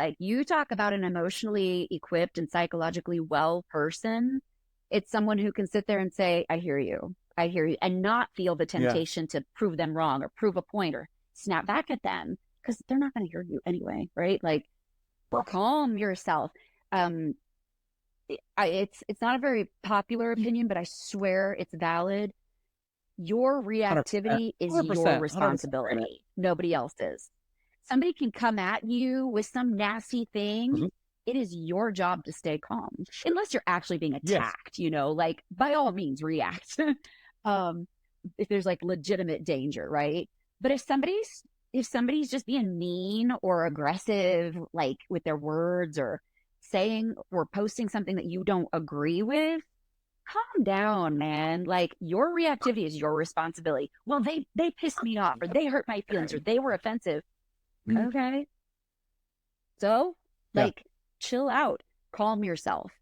Like, you talk about an emotionally equipped and psychologically well person. It's someone who can sit there and say, I hear you, and not feel the Yeah. temptation to prove them wrong or prove a point or snap back at them because they're not going to hear you anyway, right? Like, calm yourself. Um, it's not a very popular opinion, but I swear it's valid. Your 100%. reactivity is your 100%. 100% agreement. responsibility. Nobody else's. Somebody can come at you with some nasty thing. Mhm. It is your job to stay calm, unless you're actually being Yes. attacked, like by all means react. um, if there's like legitimate danger, right? But if somebody's just being mean or aggressive, like with their words or saying or posting something that you don't agree with, calm down, man. Like, your reactivity is your responsibility. Well, they pissed me off or they hurt my feelings or they were offensive. Mhm. Okay. So, Yeah. like, chill out, calm yourself,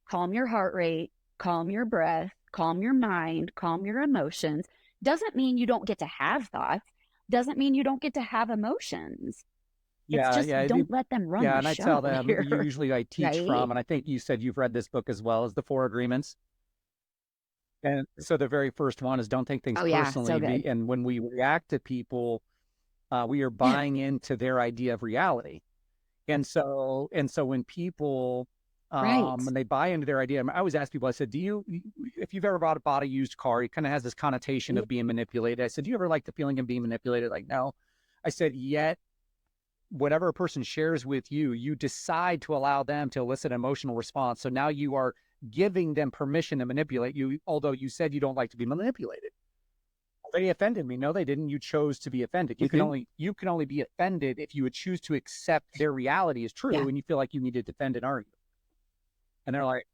calm your heart rate, calm your breath, calm your mind, calm your emotions. Doesn't mean you don't get to have thoughts, doesn't mean you don't get to have emotions. It's Yeah. just Yeah. don't let them run Yeah. the And I tell show them, here, usually I teach right? from, and I think you said you've read this book as well as the Four Agreements. And so the very first one is don't take things Oh, yeah. So personally. good. And when we react to people, we are buying into their idea of reality. And so when people, Right. when they buy into their idea, I always ask people, I said, if you've ever bought a used car, it kind of has this connotation of being manipulated. I said, do you ever like the feeling of being manipulated? Like, no. I said, yet whatever a person shares with you, you decide to allow them to elicit an emotional response. So now you are giving them permission to manipulate you, although you said you don't like to be manipulated. They offended me. No, they didn't. You chose to be offended. You can only be offended if you would choose to accept their reality as Yeah. true and you feel like you need to defend and argue. And they're like,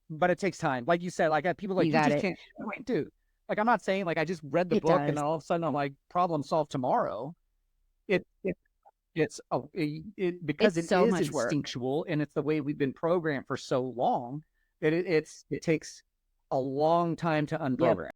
but it takes time. Like you said, like I got people You like, you got just it. can't wait, dude. Like I'm not saying like I just read the It book and does. then all of a sudden I'm like problem solved tomorrow. It because It's it so is much work. instinctual and it's the way we've been programmed for so long that it takes a long time to Yep. unprogram.